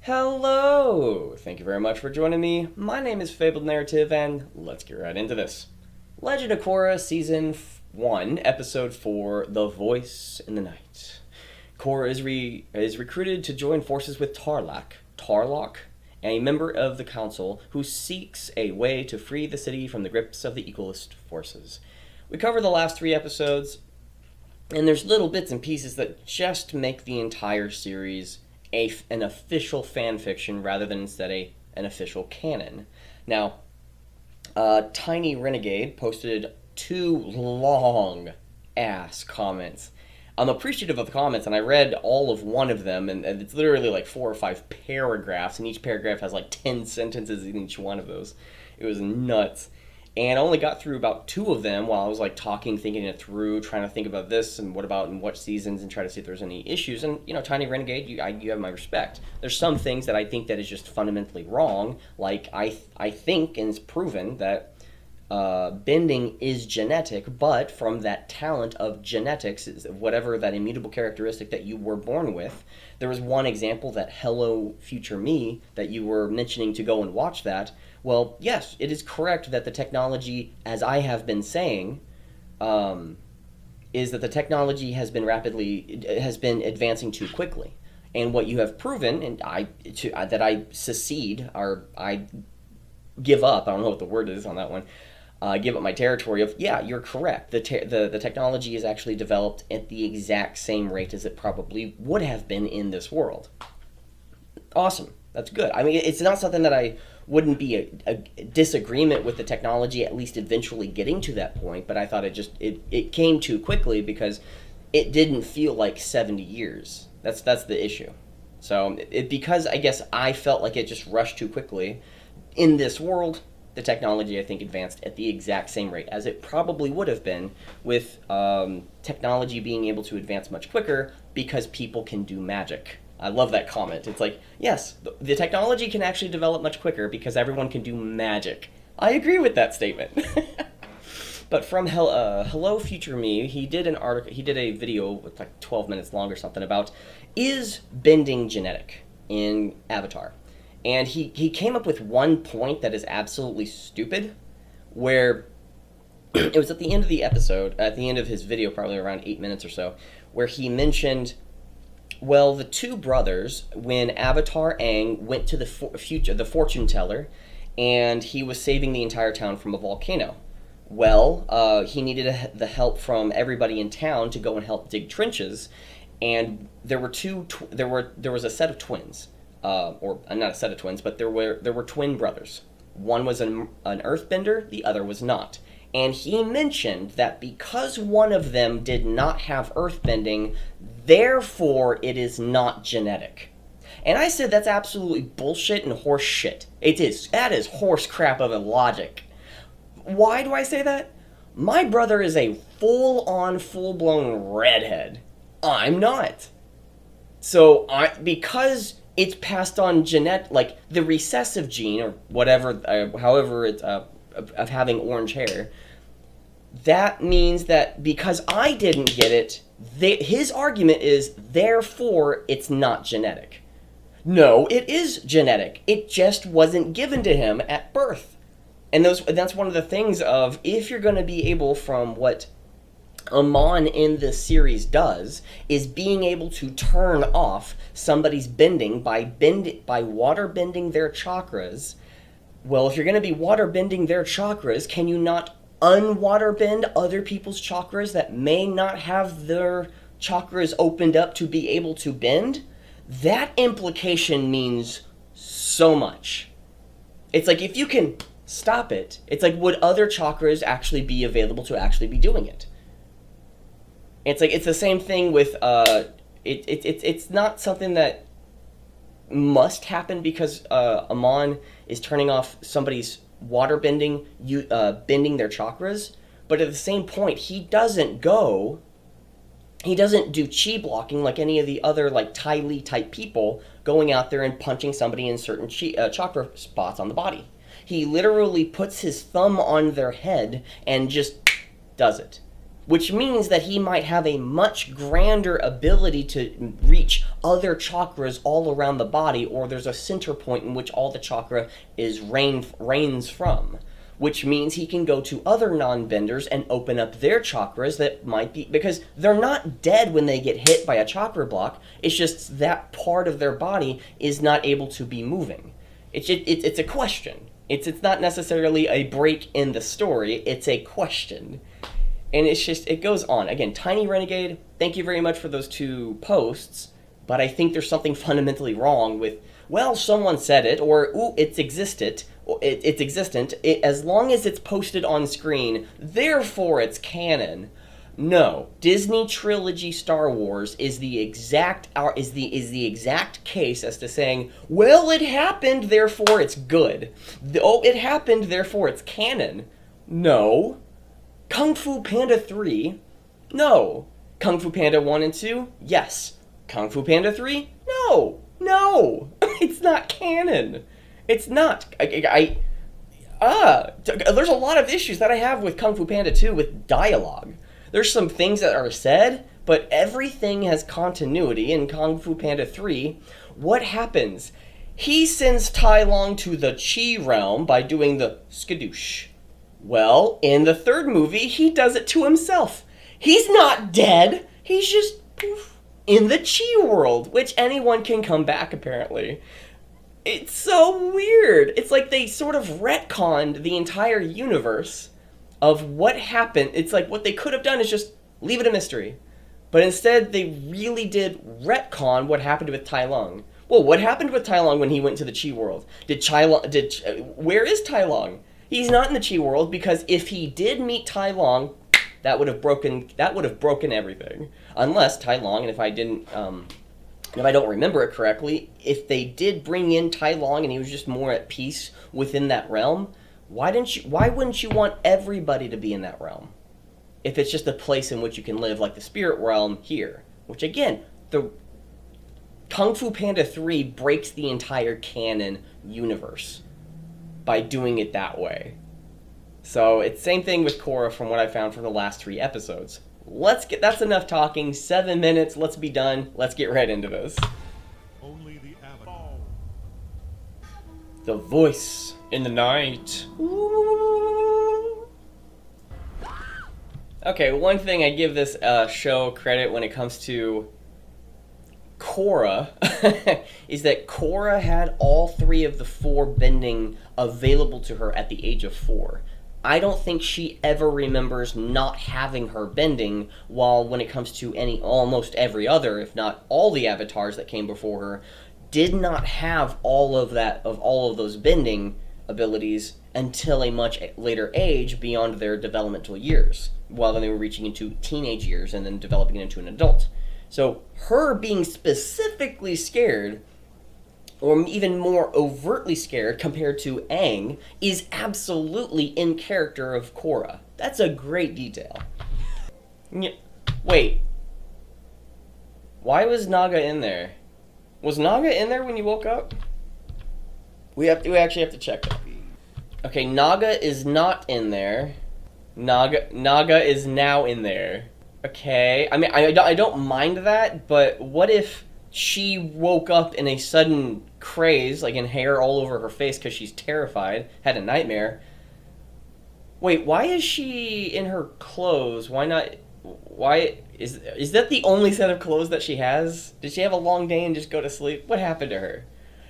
Hello! Thank you very much for joining me. My name is Fabled Narrative, and let's get right into this. Legend of Korra, Season 1, Episode 4, The Voice in the Night. Korra is recruited to join forces with Tarlock, a member of the council who seeks a way to free the city from the grips of the equalist forces. We covered the last 3 episodes, and there's little bits and pieces that just make the entire series an official fan fiction rather than instead an official canon. Now, Tiny Renegade posted 2 long-ass comments. I'm appreciative of the comments, and I read all of one of them, and it's literally like 4 or 5 paragraphs, and each paragraph has like 10 sentences in each one of those. It was nuts. And I only got through about 2 of them while I was like talking, thinking it through, trying to think about this and what about in what seasons and try to see if there's any issues. And, Tiny Renegade, you have my respect. There's some things that I think that is just fundamentally wrong. Like, I think, and it's proven, that bending is genetic, but from that talent of genetics, whatever that immutable characteristic that you were born with. There was one example, that Hello Future Me, that you were mentioning to go and watch that. Well, yes, it is correct that the technology, as I have been saying, is that the technology has been advancing too quickly. And what you have proven, and that I secede, or I give up, I don't know what the word is on that one, give up my territory of, yeah, you're correct. The technology is actually developed at the exact same rate as it probably would have been in this world. Awesome. That's good. I mean, it's not something that I wouldn't be a disagreement with the technology at least eventually getting to that point, but I thought it came too quickly because it didn't feel like 70 years. That's the issue. So because I guess I felt like it just rushed too quickly, in this world, the technology, I think, advanced at the exact same rate as it probably would have been with technology being able to advance much quicker because people can do magic. I love that comment. It's like, yes, the technology can actually develop much quicker because everyone can do magic. I agree with that statement. But from Hello Future Me, he did a video with like 12 minutes long or something about, is bending genetic in Avatar? And he came up with one point that is absolutely stupid, where it was at the end of the episode, at the end of his video, probably around 8 minutes or so, where he mentioned, well, the 2 brothers, when Avatar Aang went to the fortune teller, and he was saving the entire town from a volcano. Well, he needed the help from everybody in town to go and help dig trenches, and there were there was a set of twins, or not a set of twins, but there were twin brothers. One was an earthbender, the other was not. And he mentioned that because one of them did not have earthbending, therefore it is not genetic. And I said that's absolutely bullshit and horse shit. It is. That is horse crap of a logic. Why do I say that? My brother is a full-on, full-blown redhead. I'm not. So because it's passed on like the recessive gene or whatever, however it's of having orange hair, that means that because I didn't get it, his argument is, therefore, it's not genetic. No, it is genetic. It just wasn't given to him at birth. And that's one of the things of, if you're going to be able, from what Amon in this series does, is being able to turn off somebody's bending by water bending their chakras. Well, if you're going to be water bending their chakras, can you not unwater bend other people's chakras that may not have their chakras opened up to be able to bend? That implication means so much. It's like, if you can stop it, it's like, would other chakras actually be available to actually be doing it? It's like, it's the same thing with it's not something that must happen because Amon is turning off somebody's water bending, bending their chakras, but at the same point, he doesn't do chi blocking like any of the other like Ty Lee type people going out there and punching somebody in certain chakra spots on the body. He literally puts his thumb on their head and just does it. which means that he might have a much grander ability to reach other chakras all around the body, or there's a center point in which all the chakra is reigns from, which means he can go to other non-benders and open up their chakras that might be, because they're not dead when they get hit by a chakra block, it's just that part of their body is not able to be moving. It's a question. It's not necessarily a break in the story, it's a question. And it's just, it goes on. Again, Tiny Renegade, thank you very much for those 2 posts, but I think there's something fundamentally wrong with, well, someone said it, or, ooh, it's existent, as long as it's posted on screen, therefore it's canon. No, Disney trilogy Star Wars is the exact case as to saying, well, it happened, therefore it's good. It happened, therefore it's canon. No. Kung Fu Panda 3? No. Kung Fu Panda 1 and 2? Yes. Kung Fu Panda 3? No. No. It's not canon. It's not. There's a lot of issues that I have with Kung Fu Panda 2 with dialogue. There's some things that are said, but everything has continuity in Kung Fu Panda 3. What happens? He sends Tai Long to the Chi realm by doing the skadoosh. Well, in the 3rd movie, he does it to himself. He's not dead. He's just poof, in the Chi world, which anyone can come back, apparently. It's so weird. It's like they sort of retconned the entire universe of what happened. It's like what they could have done is just leave it a mystery. But instead, they really did retcon what happened with Tai Lung. Well, what happened with Tai Lung when he went to the Chi world? Where is Tai Lung? He's not in the Chi world, because if he did meet Tai Lung, that would have broken everything. Unless Tai Lung, and if I don't remember it correctly, if they did bring in Tai Lung and he was just more at peace within that realm, why wouldn't you want everybody to be in that realm? If it's just a place in which you can live, like the spirit realm here. Which again, the Kung Fu Panda 3 breaks the entire canon universe by doing it that way. So it's same thing with Korra from what I found from the last 3 episodes. That's enough talking. 7 minutes, let's be done. Let's get right into this. Only the Avatar. The voice in the night. Ooh. Okay, one thing I give this show credit when it comes to Korra is that Korra had all 3 of the 4 bending available to her at the age of 4. I don't think she ever remembers not having her bending, while when it comes to almost every other, if not all the avatars that came before her, did not have all of those bending abilities until a much later age beyond their developmental years, while they were reaching into teenage years and then developing into an adult. So her being specifically scared, or even more overtly scared compared to Aang, is absolutely in character of Korra. That's a great detail. Wait. Why was Naga in there? Was Naga in there when you woke up? We actually have to check that. Okay, Naga is not in there. Naga is now in there. Okay. I mean, I don't mind that, but what if she woke up in a sudden craze, like in hair all over her face because she's terrified, had a nightmare? Wait, why is she in her clothes? Why not? Why is that the only set of clothes that she has? Did she have a long day and just go to sleep? What happened to her?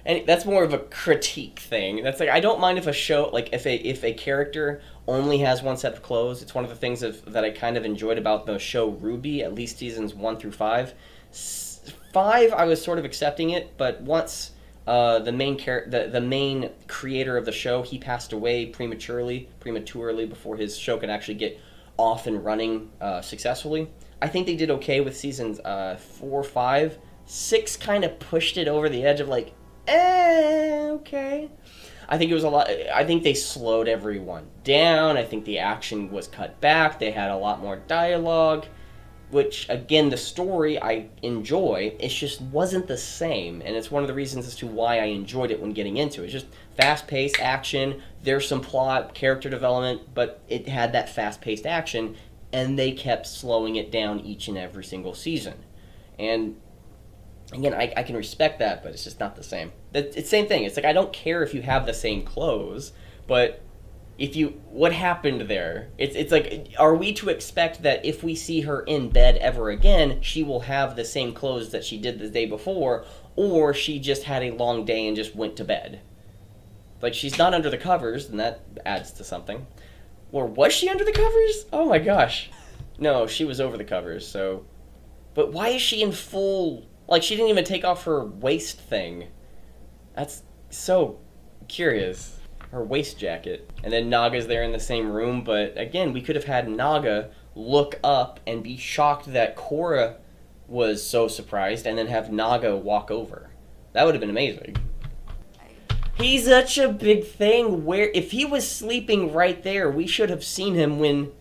And that's more of a critique thing. That's like, I don't mind if a show, like if a character only has one set of clothes. It's one of the things that I kind of enjoyed about the show Ruby, at least seasons 1 through 5. 5, I was sort of accepting it, but once the main creator of the show, he passed away prematurely before his show could actually get off and running successfully. I think they did okay with seasons 4, 5. 6 kind of pushed it over the edge of like, okay. I think it was a lot. I think they slowed everyone down. I think the action was cut back. They had a lot more dialogue, which, again, the story I enjoy. It just wasn't the same, and it's one of the reasons as to why I enjoyed it when getting into it. It's just fast-paced action. There's some plot, character development, but it had that fast-paced action. and they kept slowing it down each and every single season. And again, I can respect that, but it's just not the same. It's the same thing. It's like, I don't care if you have the same clothes, but what happened there? It's like, are we to expect that if we see her in bed ever again, she will have the same clothes that she did the day before, or she just had a long day and just went to bed? Like, she's not under the covers, and that adds to something. Or was she under the covers? Oh my gosh. No, she was over the covers, so... But why is she in full... Like, she didn't even take off her waist thing. That's so curious. Her waist jacket. And then Naga's there in the same room, but again, we could have had Naga look up and be shocked that Korra was so surprised, and then have Naga walk over. That would have been amazing. He's such a big thing. Where if he was sleeping right there, we should have seen him when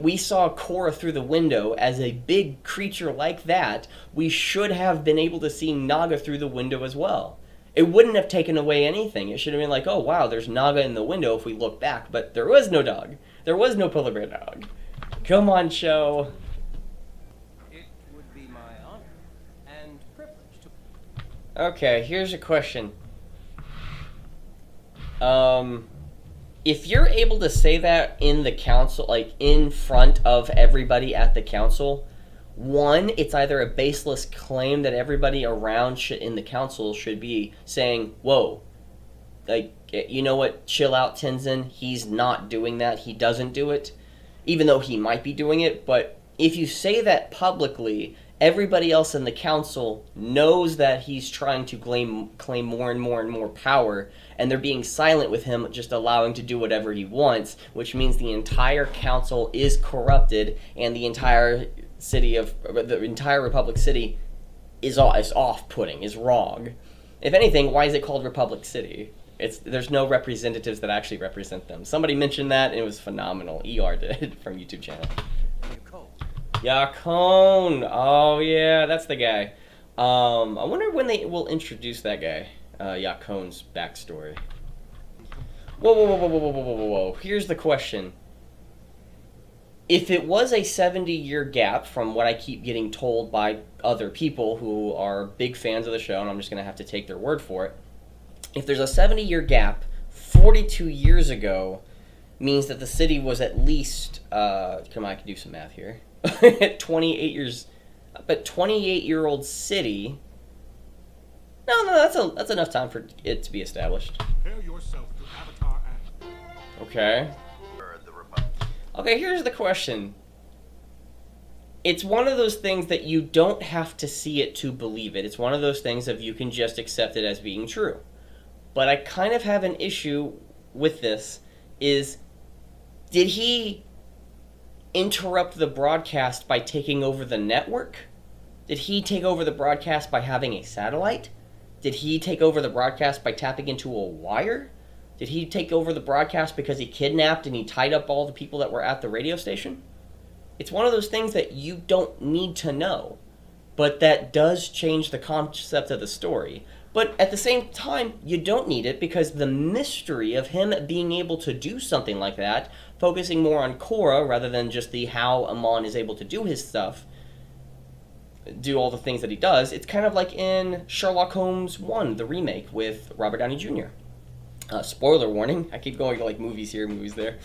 we saw Korra through the window as a big creature like that. We should have been able to see Naga through the window as well. It wouldn't have taken away anything. It should have been like, oh wow, there's Naga in the window if we look back. But there was no dog. There was no polar bear dog. Come on, show. It would be my honor and privilege to... Okay, here's a question. If you're able to say that in the council, like in front of everybody at the council, one, it's either a baseless claim that everybody around in the council should be saying, whoa, like, you know what, chill out, Tenzin, he's not doing that, he doesn't do it, even though he might be doing it. But if you say that publicly, everybody else in the council knows that he's trying to claim more and more and more power, and they're being silent with him, just allowing to do whatever he wants, which means the entire council is corrupted, and the entire Republic City is off-putting, is wrong. If anything, why is it called Republic City? There's no representatives that actually represent them. Somebody mentioned that, and it was phenomenal. ER did, from YouTube channel. Yakone! Oh yeah, that's the guy. I wonder when they will introduce that guy. Yakone's backstory. Whoa. Here's the question. If it was a 70-year gap, from what I keep getting told by other people who are big fans of the show, and I'm just going to have to take their word for it. If there's a 70-year gap, 42 years ago means that the city was at least, come on, I can do some math here. 28 years, but 28-year-old city. No, that's enough time for it to be established. Prepare yourself to Avatar act. Okay. Okay, here's the question. It's one of those things that you don't have to see it to believe it. It's one of those things that you can just accept it as being true. But I kind of have an issue with this, is, did he interrupt the broadcast by taking over the network? Did he take over the broadcast by having a satellite? Did he take over the broadcast by tapping into a wire? Did he take over the broadcast because he kidnapped and he tied up all the people that were at the radio station? It's one of those things that you don't need to know, but that does change the concept of the story. But at the same time, you don't need it, because the mystery of him being able to do something like that, focusing more on Korra rather than just the how Amon is able to do his stuff, do all the things that he does, it's kind of like in Sherlock Holmes 1, the remake with Robert Downey Jr. Spoiler warning, I keep going to like movies here, movies there.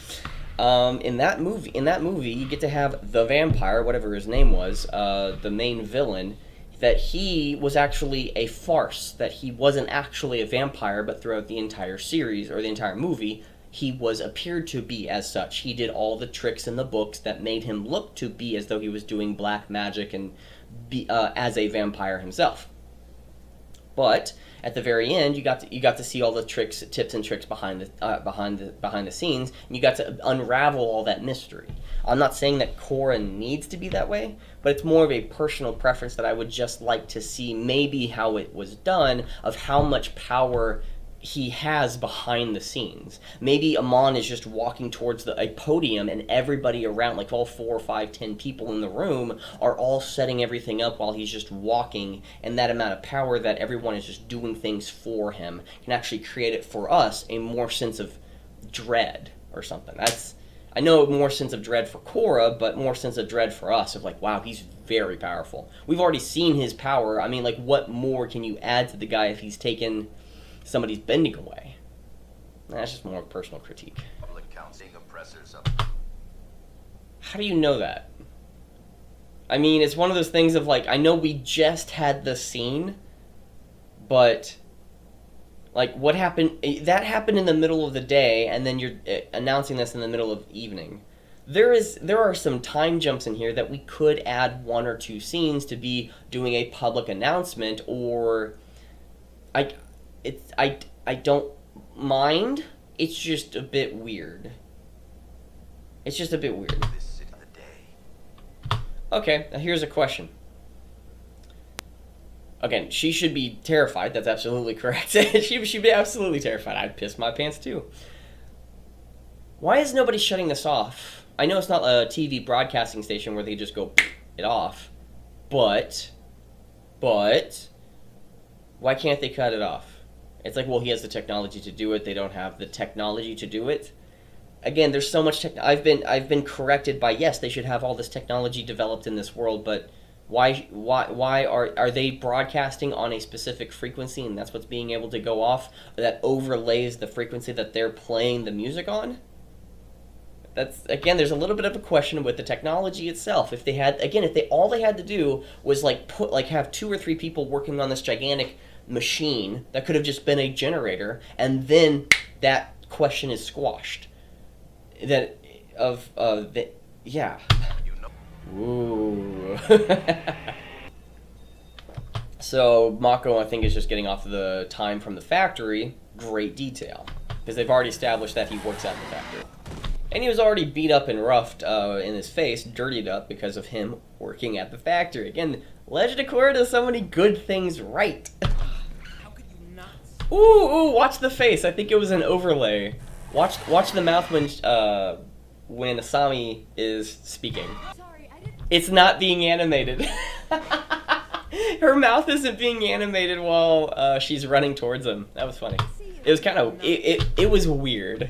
In that movie, you get to have the vampire, whatever his name was, the main villain, that he was actually a farce, that he wasn't actually a vampire, but throughout the entire series, or the entire movie, he appeared to be as such. He did all the tricks in the books that made him look to be as though he was doing black magic and be as a vampire himself. But at the very end, you got to see all the tips and tricks behind the scenes, and you got to unravel all that mystery. I'm not saying that Korra needs to be that way, but it's more of a personal preference that I would just like to see maybe how it was done, of how much power he has behind the scenes. Maybe Amon is just walking towards a podium, and everybody around, like all 4 or 5, 10 people in the room, are all setting everything up while he's just walking, and that amount of power that everyone is just doing things for him can actually create it for us a more sense of dread or something. I know more sense of dread for Korra, but more sense of dread for us of like, wow, he's very powerful. We've already seen his power. I mean, like, what more can you add to the guy if he's taken somebody's bending away? That's just more personal critique. Public counseling oppressors of. How do you know that? I mean, it's one of those things of like, I know we just had the scene, but like, what happened? That happened in the middle of the day, and then you're announcing this in the middle of evening. There are some time jumps in here that we could add 1 or 2 scenes to be doing a public announcement, or I don't mind. It's just a bit weird. It's just a bit weird. This is the day. Okay, now here's a question. Again, she should be terrified. That's absolutely correct. She should be absolutely terrified. I'd piss my pants too. Why is nobody shutting this off? I know it's not a TV broadcasting station where they just go it off, but why can't they cut it off? It's like, well, he has the technology to do it. They don't have the technology to do it. Again, there's so much I've been corrected by, yes, they should have all this technology developed in this world, but why are they broadcasting on a specific frequency, and that's what's being able to go off that overlays the frequency that they're playing the music on? That's, again, there's a little bit of a question with the technology itself. If they all they had to do was have 2 or 3 people working on this gigantic machine that could have just been a generator, and then that question is squashed. Yeah. Ooh. So Mako, I think, is just getting off the time from the factory. Great detail, because they've already established that he works at the factory. And he was already beat up and roughed in his face, dirtied up because of him working at the factory. Again, Legend of Korra does so many good things right. How could you not? Ooh, watch the face. I think it was an overlay. Watch the mouth when Asami is speaking. Sorry, I didn't. It's not being animated. Her mouth isn't being animated while she's running towards him. That was funny. It was kind of it was weird.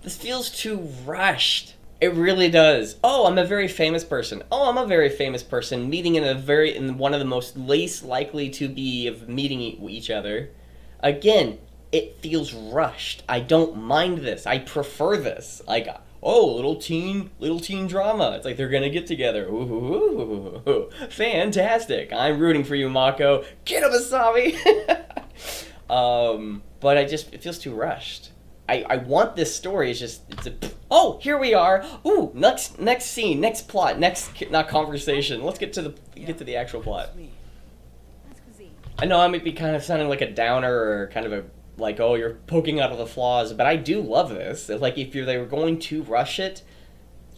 This feels too rushed. It really does. Oh, I'm a very famous person. Oh, I'm a very famous person meeting in one of the most least likely to be of meeting each other. Again, it feels rushed. I don't mind this. I prefer this. Like, oh, little teen drama. It's like they're gonna get together. Ooh, fantastic. I'm rooting for you, Mako. Get him, Asami. But it feels too rushed. I want this story. Oh, here we are. Ooh, next scene, next plot, not conversation. Let's get to the actual plot. That's cuisine. I know I might be kind of sounding like a downer or kind of a like, oh, you're poking out of the flaws, but I do love this. Like, if they were going to rush it,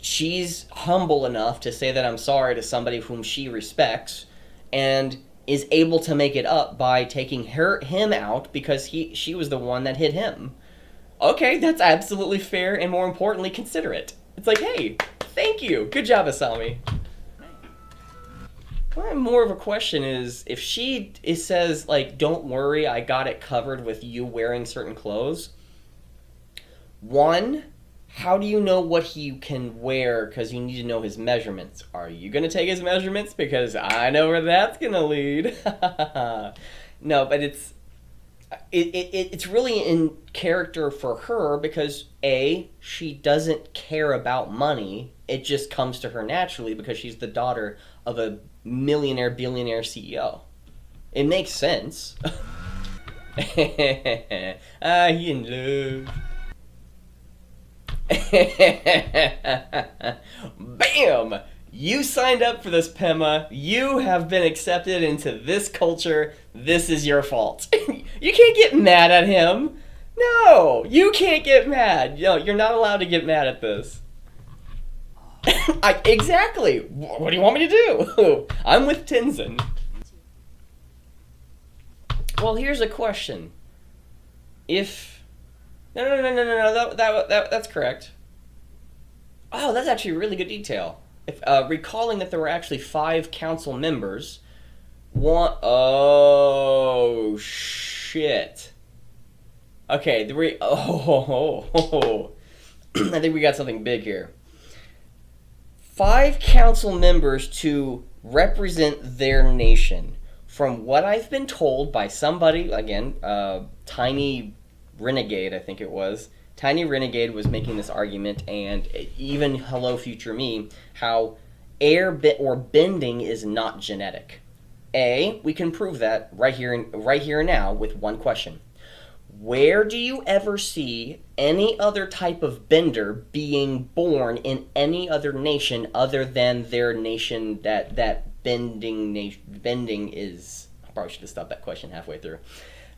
she's humble enough to say that I'm sorry to somebody whom she respects, and is able to make it up by taking him out because she was the one that hit him. Okay, that's absolutely fair, and more importantly, considerate. It's like, hey, thank you. Good job, Asami. More of a question is, if she says, like, don't worry, I got it covered with you wearing certain clothes. 1, how do you know what he can wear? Because you need to know his measurements. Are you going to take his measurements? Because I know where that's going to lead. No, but it's really in character for her because, A, she doesn't care about money. It just comes to her naturally because she's the daughter of a millionaire, billionaire CEO. It makes sense. He in love. Bam! You signed up for this, Pema. You have been accepted into this culture. This is your fault. You can't get mad at him. No, you can't get mad. No, you're not allowed to get mad at this. Exactly. What do you want me to do? I'm with Tenzin. Well, here's a question. No, that's correct. Oh, that's actually a really good detail. If recalling that there were actually 5 council members, oh shit. Okay, I think we got something big here. 5 council members to represent their nation. From what I've been told by somebody, again, Tiny Renegade, I think it was. Tiny Renegade was making this argument, and even Hello Future Me, how or bending is not genetic. We can prove that right here and now with one question. Where do you ever see any other type of bender being born in any other nation other than their nation that bending is? I probably should have stopped that question halfway through.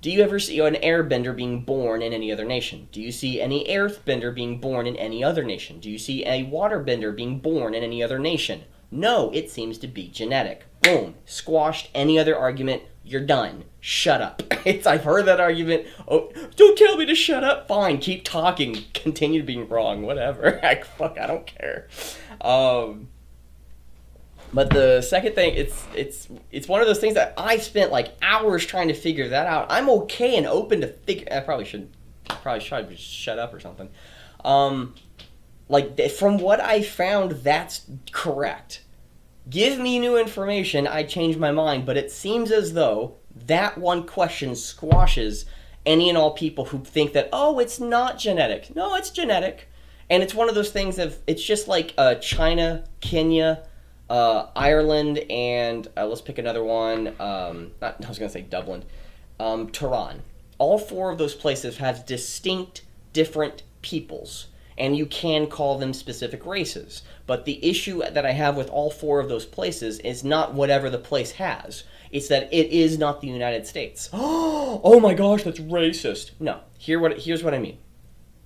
Do you ever see an airbender being born in any other nation? Do you see any earthbender being born in any other nation? Do you see a waterbender being born in any other nation? No, it seems to be genetic. Boom. Squashed any other argument. You're done. Shut up. I've heard that argument. Oh, don't tell me to shut up. Fine, keep talking. Continue being wrong. Whatever. I don't care. But the second thing, it's one of those things that I spent like hours trying to figure that out. I'm okay and open to figure. I probably should shut up or something. From what I found, that's correct. Give me new information, I change my mind, but it seems as though that one question squashes any and all people who think that, oh, it's not genetic. No, it's genetic. And it's one of those things it's just like China, Kenya, Ireland, and let's pick another one. I was going to say Dublin. Tehran. All 4 of those places have distinct, different peoples. And you can call them specific races. But the issue that I have with all 4 of those places is not whatever the place has. It's that it is not the United States. Oh my gosh, that's racist. No, here's what I mean.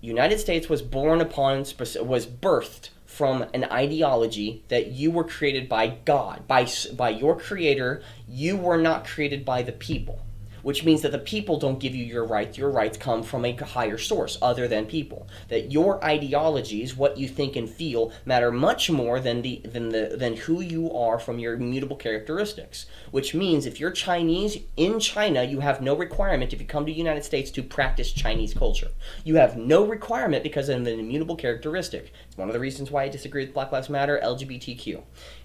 United States was was birthed from an ideology that you were created by God, by your creator. You were not created by the people. Which means that the people don't give you your rights. Your rights come from a higher source other than people. That your ideologies, what you think and feel, matter much more than who you are from your immutable characteristics. Which means if you're Chinese, in China, you have no requirement if you come to the United States to practice Chinese culture. You have no requirement because of an immutable characteristic. It's one of the reasons why I disagree with Black Lives Matter, LGBTQ.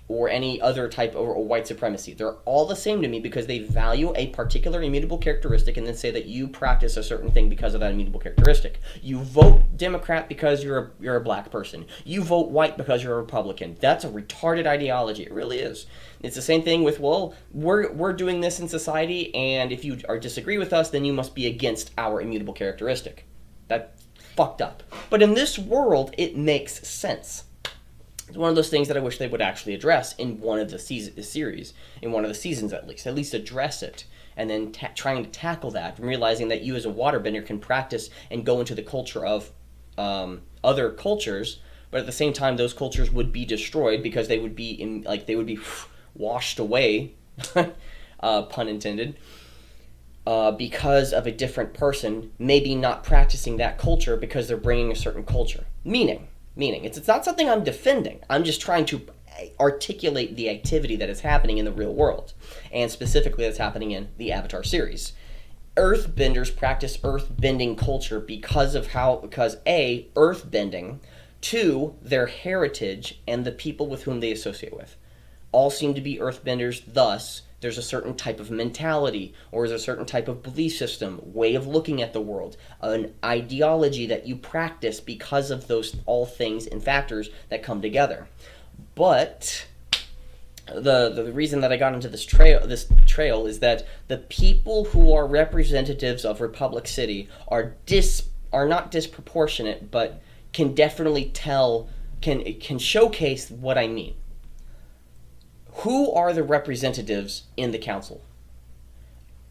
Or any other type of or white supremacy. They're all the same to me because they value a particular immutable characteristic and then say that you practice a certain thing because of that immutable characteristic. You vote Democrat because you're a black person. You vote white because you're a Republican. That's a retarded ideology. It really is. It's the same thing with, well, we're doing this in society, and if you disagree with us, then you must be against our immutable characteristic. That's fucked up. But in this world, it makes sense. It's one of those things that I wish they would actually address in one of the series, in one of the seasons at least address it, and then trying to tackle that, and realizing that you as a waterbender can practice and go into the culture of other cultures, but at the same time those cultures would be destroyed because they would be washed away, pun intended, because of a different person maybe not practicing that culture because they're bringing a certain culture. Meaning, it's not something I'm defending. I'm just trying to articulate the activity that is happening in the real world, and specifically that's happening in the Avatar series. Earthbenders practice earthbending culture because A, earthbending, 2, their heritage and the people with whom they associate with. All seem to be earthbenders, thus there's a certain type of mentality, or there's a certain type of belief system, way of looking at the world, an ideology that you practice because of those all things and factors that come together. But the reason that I got into this trail is that the people who are representatives of Republic City are not disproportionate, but can definitely can showcase what I mean. Who are the representatives in the council?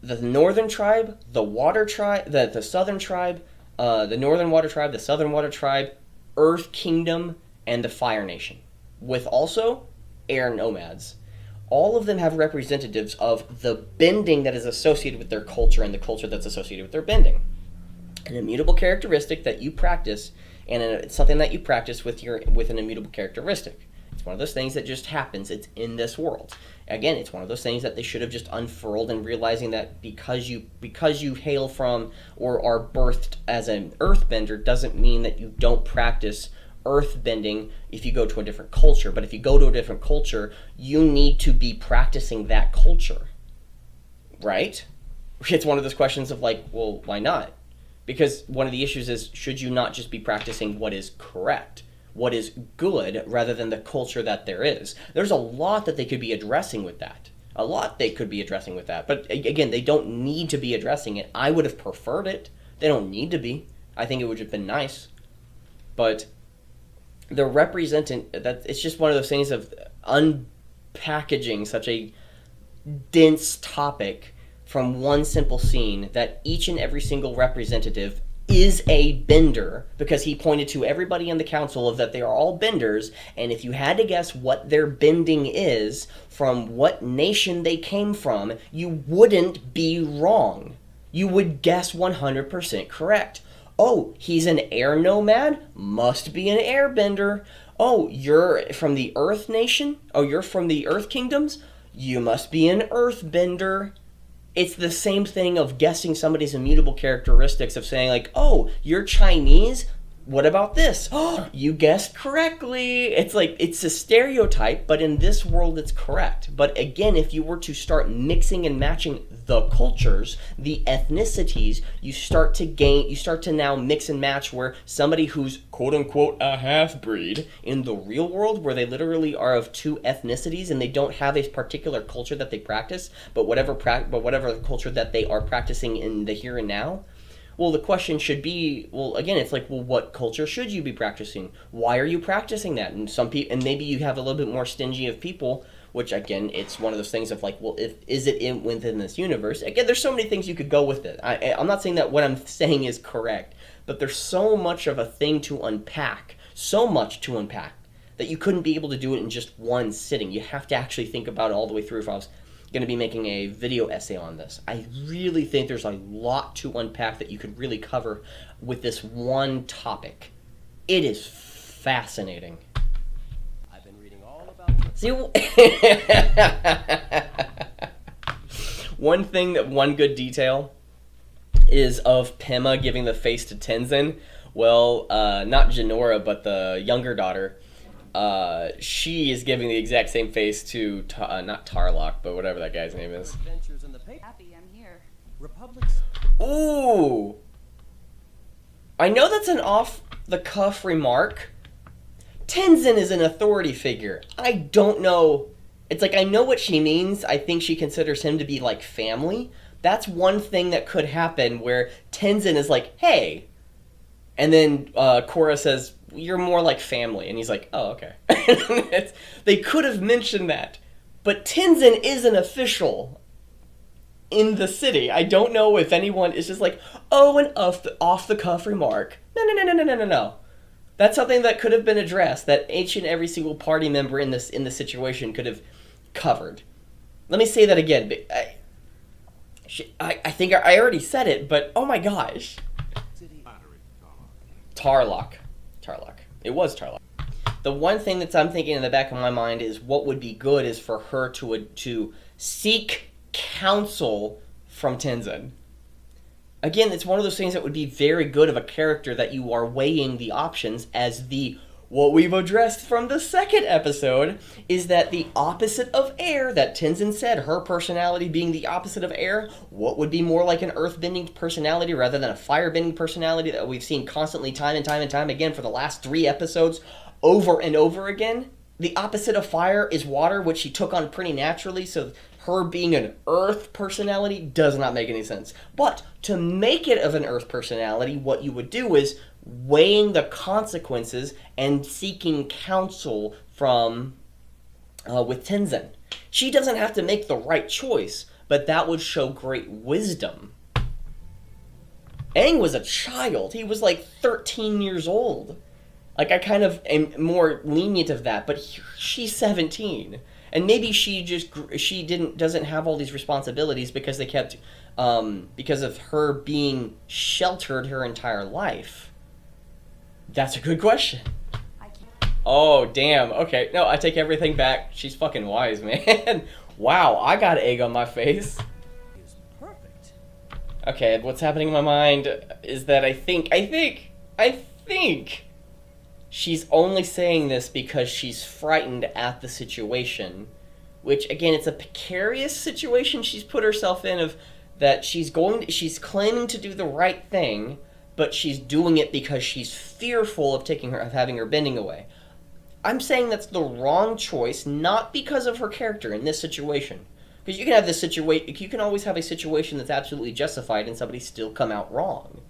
The Northern Tribe, the Water Tribe, the Southern Tribe, the Northern Water Tribe, the Southern Water Tribe, Earth Kingdom, and the Fire Nation, with also Air Nomads. All of them have representatives of the bending that is associated with their culture and the culture that's associated with their bending. An immutable characteristic that you practice, and it's something that you practice with an immutable characteristic. It's one of those things that just happens. It's in this world. Again, it's one of those things that they should have just unfurled, and realizing that because you hail from or are birthed as an earthbender doesn't mean that you don't practice earthbending if you go to a different culture. But if you go to a different culture, you need to be practicing that culture, right? It's one of those questions of like, well, why not? Because one of the issues is, should you not just be practicing what is correct, what is good, rather than the culture that there is? There's a lot that they could be addressing with that. But again, they don't need to be addressing it. I would have preferred it. They don't need to be. I think it would have been nice. But they're representing that. It's just one of those things of unpackaging such a dense topic from one simple scene, that each and every single representative is a bender, because he pointed to everybody in the council of that they are all benders, and if you had to guess what their bending is, from what nation they came from, you wouldn't be wrong. You would guess 100% correct. Oh, he's an air nomad? Must be an airbender. Oh, you're from the Earth Nation? Oh, you're from the Earth Kingdoms? You must be an earthbender. It's the same thing of guessing somebody's immutable characteristics, of saying like, oh, you're Chinese? What about this? Oh, you guessed correctly. It's like, it's a stereotype, but in this world it's correct. But again, if you were to start mixing and matching the cultures, the ethnicities, you start to now mix and match, where somebody who's quote unquote a half-breed in the real world, where they literally are of two ethnicities and they don't have a particular culture that they practice, but whatever culture that they are practicing in the here and now. Well, the question should be, well, again, it's like, well, what culture should you be practicing? Why are you practicing that? And some people, and maybe you have a little bit more stingy of people, which again, it's one of those things of like, well, is it within this universe? Again, there's so many things you could go with it. I'm not saying that what I'm saying is correct, but there's so much of a thing to unpack, that you couldn't be able to do it in just one sitting. You have to actually think about it all the way through. If I was going to be making a video essay on this, I really think there's a lot to unpack that you could really cover with this one topic. It is fascinating. I've been reading all about See, one good detail is of Pema giving the face to Tenzin. Well, not Jinora, but the younger daughter. She is giving the exact same face to, not Tarlock, but whatever that guy's name is. adventures in the paper. Happy I'm here. Republics. Ooh! I know that's an off-the-cuff remark. Tenzin is an authority figure. I don't know. It's like, I know what she means. I think she considers him to be like family. That's one thing that could happen, where Tenzin is like, hey. And then Korra says, you're more like family. And he's like, oh, okay. They could have mentioned that. But Tenzin is an official in the city. I don't know if anyone is just like, oh, an off-the-cuff remark. No. That's something that could have been addressed, that each and every single party member in the situation could have covered. Let me say that again. I think I already said it, but oh my gosh. Battery, Tarlock. Tarlock. It was Tarlock. The one thing that I'm thinking in the back of my mind is what would be good is for her to seek counsel from Tenzin. Again, it's one of those things that would be very good of a character, that you are weighing the options, as what we've addressed from the second episode is that the opposite of air, that Tenzin said, her personality being the opposite of air, what would be more like an earthbending personality rather than a firebending personality that we've seen constantly time and time again for the last 3 episodes over and over again? The opposite of fire is water, which she took on pretty naturally, so her being an earth personality does not make any sense. But to make it of an earth personality, what you would do is weighing the consequences and seeking counsel from with Tenzin. She doesn't have to make the right choice, but that would show great wisdom. Aang was a child. He was like 13 years old. Like, I kind of am more lenient of that, but she's 17. And maybe she doesn't have all these responsibilities because they kept, because of her being sheltered her entire life. That's a good question. I can't. Oh, damn. Okay. No, I take everything back. She's fucking wise, man. Wow, I got egg on my face. Is perfect. Okay, what's happening in my mind is that I think she's only saying this because she's frightened at the situation, which again, it's a precarious situation she's put herself in of that she's claiming to do the right thing, but she's doing it because she's fearful of having her bending away. I'm saying that's the wrong choice, not because of her character in this situation. Because you can have this situation, you can always have a situation that's absolutely justified and somebody still come out wrong.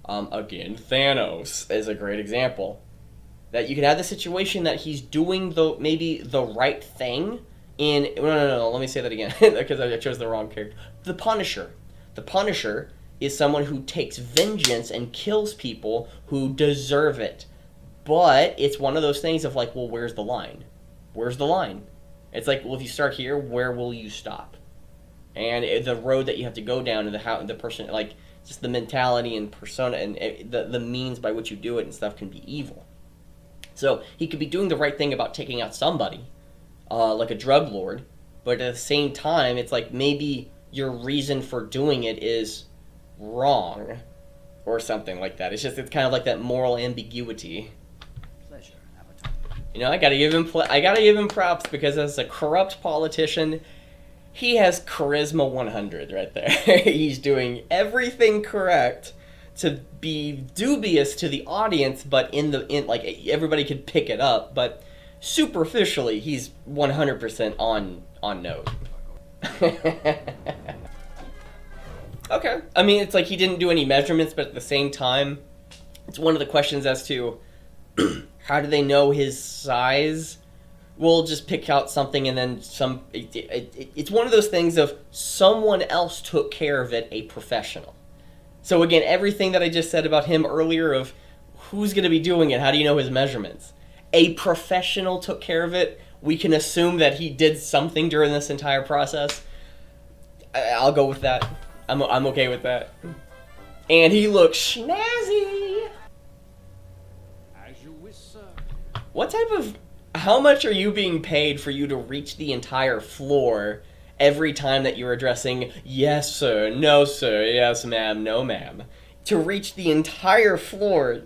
Again, Thanos is a great example. That you can have the situation that he's doing maybe the right thing in... No, let me say that again, because I chose the wrong character. The Punisher. The Punisher is someone who takes vengeance and kills people who deserve it. But it's one of those things of like, well, where's the line? Where's the line? It's like, well, if you start here, where will you stop? And the road that you have to go down, and the person, like, just the mentality and persona and the means by which you do it and stuff can be evil. So he could be doing the right thing about taking out somebody, like a drug lord, but at the same time, it's like maybe your reason for doing it is wrong, or something like that. It's kind of like that moral ambiguity. Pleasure, Avatar. You know, I gotta give him props because as a corrupt politician, he has charisma 100 right there. He's doing everything correct to be dubious to the audience, but like everybody could pick it up. But superficially, he's 100% on note. Okay, I mean it's like he didn't do any measurements, but at the same time, it's one of the questions as to how do they know his size? We'll just pick out something and then it's one of those things of someone else took care of it, a professional. So again, everything that I just said about him earlier of who's going to be doing it, how do you know his measurements? A professional took care of it. We can assume that he did something during this entire process. I'll go with that. I'm okay with that. And he looks snazzy. As you wish, sir. How much are you being paid for you to reach the entire floor every time that you're addressing yes sir, no sir, yes ma'am, no ma'am? To reach the entire floor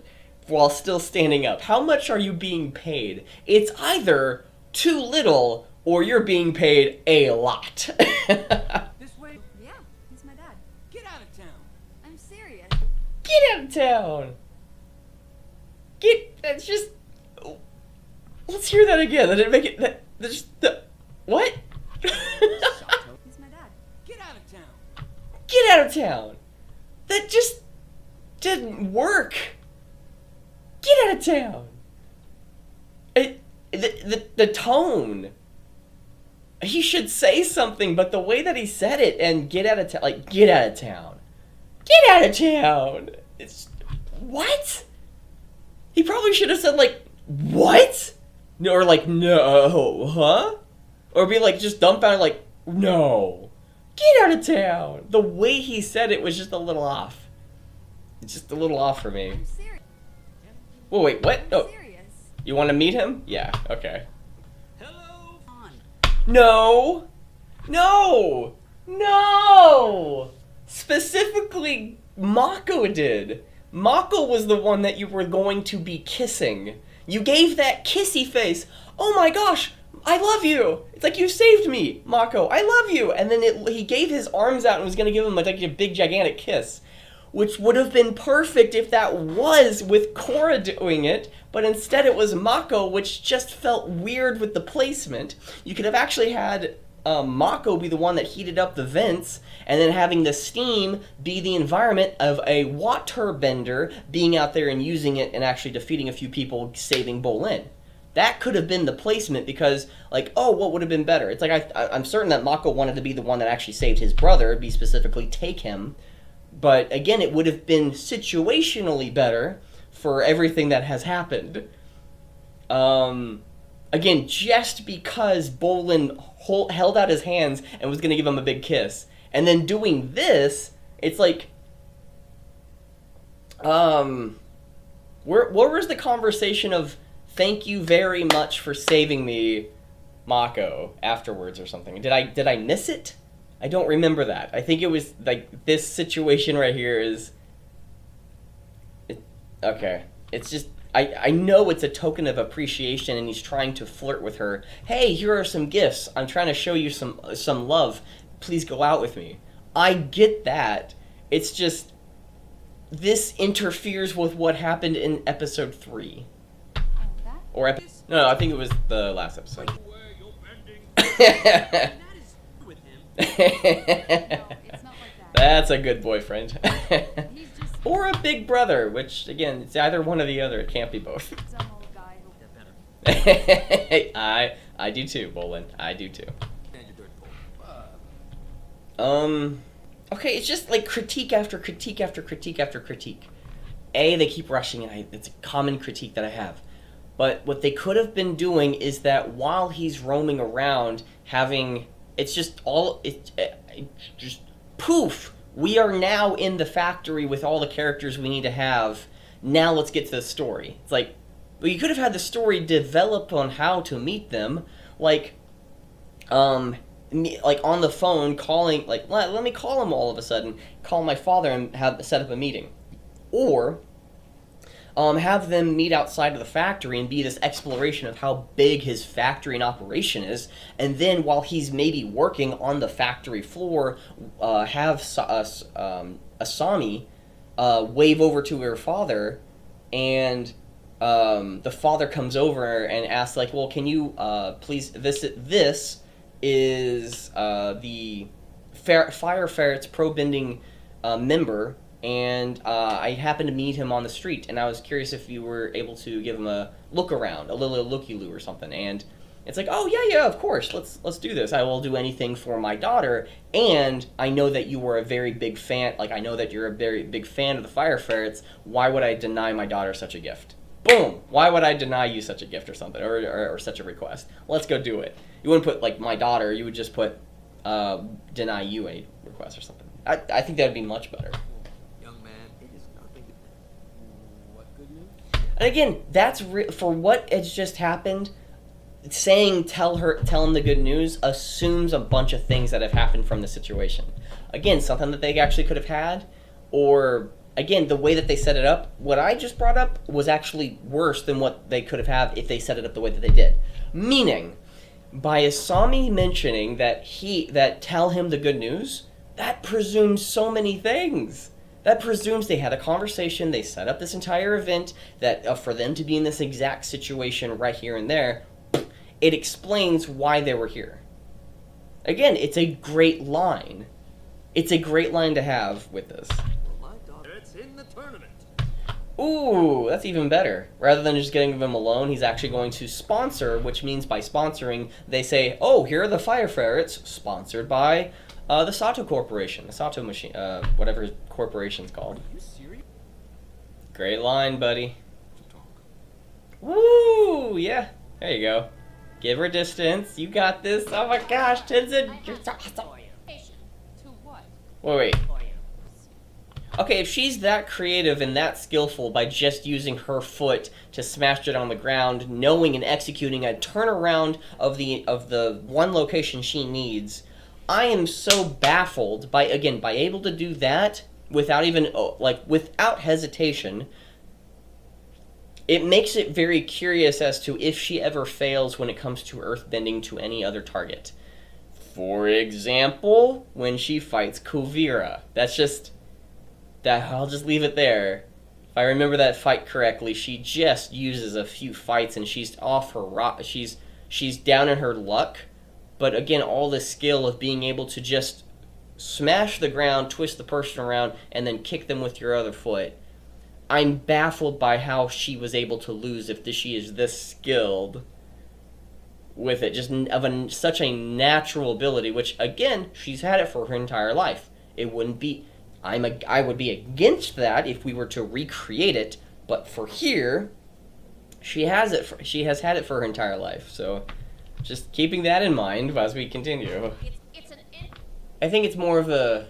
while still standing up. How much are you being paid? It's either too little or you're being paid a lot. This way. Yeah, he's my dad. Get out of town. I'm serious. Get out of town. That's just... Let's hear that again. That didn't make it... What? He's my dad. Get out of town. Get out of town. That just didn't work. Get out of town. The tone. He should say something, but the way that he said it and get out of town, like, get out of town. Get out of town. It's... What? He probably should have said, like, what? No, or like, no, huh? Or be like, just dumbfounded, like, no. Get out of town. The way he said it was just a little off. It's just a little off for me. I'm serious. Whoa, wait, what? I'm Oh, serious. you want to meet him? Yeah, okay. Hello. On. No! No! No! Specifically, Mako did. Mako was the one that you were going to be kissing. You gave that kissy face. Oh my gosh, I love you. It's like you saved me, Mako. I love you. And then he gave his arms out and was going to give him like a big gigantic kiss, which would have been perfect if that was with Korra doing it, but instead it was Mako, which just felt weird with the placement. You could have actually had Mako be the one that heated up the vents, and then having the steam be the environment of a water bender being out there and using it and actually defeating a few people, saving Bolin. That could have been the placement because, like, oh, what would have been better? It's like I'm certain that Mako wanted to be the one that actually saved his brother, be specifically take him. But again, it would have been situationally better for everything that has happened. Again, just because Bolin held out his hands and was going to give him a big kiss. And then doing this, it's like... where was the conversation of thank you very much for saving me, Mako, afterwards or something. Did I miss it? I don't remember that. I think it was like this situation right here is okay. It's just I know it's a token of appreciation and he's trying to flirt with her. Hey, here are some gifts. I'm trying to show you some love. Please go out with me. I get that. It's just this interferes with what happened in episode 3. Oh, that? Or no, I think it was the last episode. That is with him. No, it's not like that. That's a good boyfriend. He's just Or a big brother, which, again, it's either one or the other. It can't be both. some old guy who... I do too, Bolin. I do too. And your third pole. Okay, it's just like critique after critique after critique after critique. They keep rushing, and it's a common critique that I have. But what they could have been doing is that while he's roaming around, it's just just poof. We are now in the factory with all the characters we need to have. Now let's get to the story. It's like, well, you could have had the story develop on how to meet them, like on the phone calling, like, let me call him all of a sudden, call my father and set up a meeting, or have them meet outside of the factory and be this exploration of how big his factory and operation is, and then while he's maybe working on the factory floor, have Asami wave over to her father, and the father comes over and asks, like, well, can you please, this is the Fire Ferret's pro-bending member, and I happened to meet him on the street, and I was curious if you were able to give him a look around, a little looky-loo or something. And it's like, oh yeah, of course, let's do this. I will do anything for my daughter, and I know that you were a very big fan. Like, I know that you're a very big fan of the Fire Ferrets. Why would I deny my daughter such a gift? Boom! Why would I deny you such a gift or something, or such a request? Let's go do it. You wouldn't put, like, my daughter. You would just put deny you a request or something. I think that would be much better. Young man, it is nothing. What good news? And again, that's for what has just happened. Saying tell him the good news assumes a bunch of things that have happened from the situation. Again, something that they actually could have had, or again, the way that they set it up. What I just brought up was actually worse than what they could have had if they set it up the way that they did. Meaning, by Asami mentioning that tell him the good news, that presumes so many things. That presumes they had a conversation, they set up this entire event, that for them to be in this exact situation right here and there, it explains why they were here. Again, it's a great line. It's a great line to have with this. My daughter, it's in the tournament. Ooh, that's even better. Rather than just getting them alone, he's actually going to sponsor, which means by sponsoring, they say, oh, here are the Fire Ferrets, sponsored by the Sato Corporation, the Sato Machine, whatever his corporation's called. Are you serious? Great line, buddy. Talk. Woo, yeah, there you go. Give her distance, you got this. Oh my gosh, Tenzin, you're so awesome. To what? Wait. Okay, if she's that creative and that skillful by just using her foot to smash it on the ground, knowing and executing a turnaround of the one location she needs, I am so baffled by able to do that without even without hesitation. It makes it very curious as to if she ever fails when it comes to earthbending to any other target. For example, when she fights Kuvira. I'll just leave it there. If I remember that fight correctly, she just uses a few fights and she's off her she's down in her luck. But again, all the skill of being able to just smash the ground, twist the person around, and then kick them with your other foot. I'm baffled by how she was able to lose if she is this skilled with it, just of such a natural ability, which again, she's had it for her entire life. It wouldn't be, I would be against that if we were to recreate it, but for here, she has had it for her entire life, so just keeping that in mind as we continue. I think it's more of a,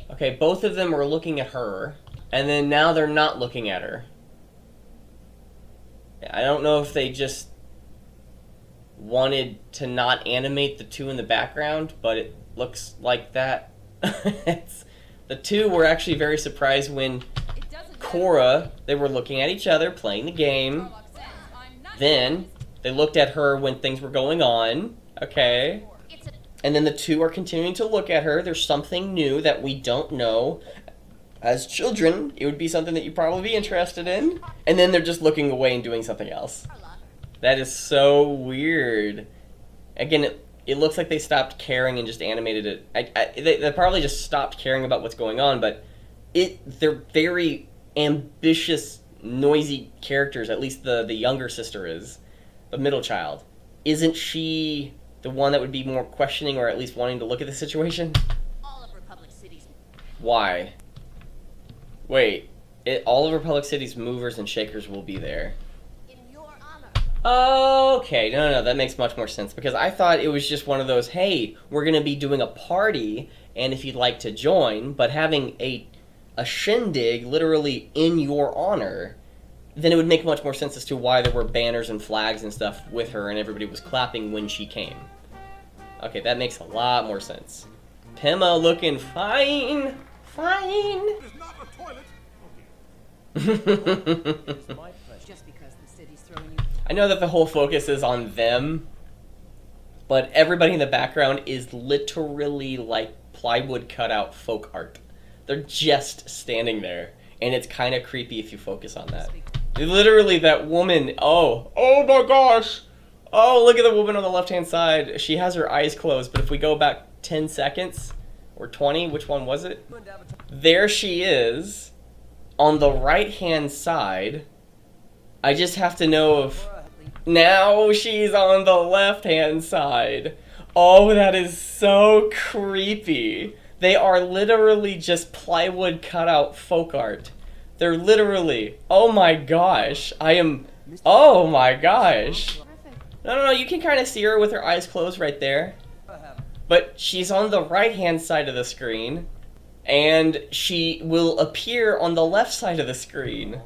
okay, both of them are looking at her, and then now they're not looking at her. I don't know if they just wanted to not animate the two in the background, but it looks like that. The two were actually very surprised when It doesn't Korra, they were looking at each other, playing the game. Sherlock says I'm not Then they looked at her when things were going on. Okay. It's a And then the two are continuing to look at her. There's something new that we don't know. As children, it would be something that you'd probably be interested in. And then they're just looking away and doing something else. That is so weird. Again, it looks like they stopped caring and just animated it. They probably just stopped caring about what's going on, but they're very ambitious, noisy characters. At least the younger sister is. The middle child. Isn't she the one that would be more questioning or at least wanting to look at the situation? all of Republic City's. Why? Wait, all of Republic City's movers and shakers will be there. In your honor. Okay, no, that makes much more sense because I thought it was just one of those, hey, we're going to be doing a party and if you'd like to join, but having a shindig literally in your honor, then it would make much more sense as to why there were banners and flags and stuff with her and everybody was clapping when she came. Okay, that makes a lot more sense. Pema looking fine. Fine. It's not a toilet. It's my pleasure. Just because the city's throwing you. I know that the whole focus is on them, but everybody in the background is literally like plywood cutout folk art. They're just standing there, and it's kind of creepy if you focus on that. Literally, that woman, oh my gosh! Oh, look at the woman on the left-hand side. She has her eyes closed, but if we go back 10 seconds, or 20, which one was it? There she is, on the right-hand side. I just have to know if... Now she's on the left-hand side. Oh, that is so creepy. They are literally just plywood cutout folk art. They're literally... Oh my gosh. Oh my gosh. No, you can kind of see her with her eyes closed right there. But she's on the right-hand side of the screen, and she will appear on the left side of the screen.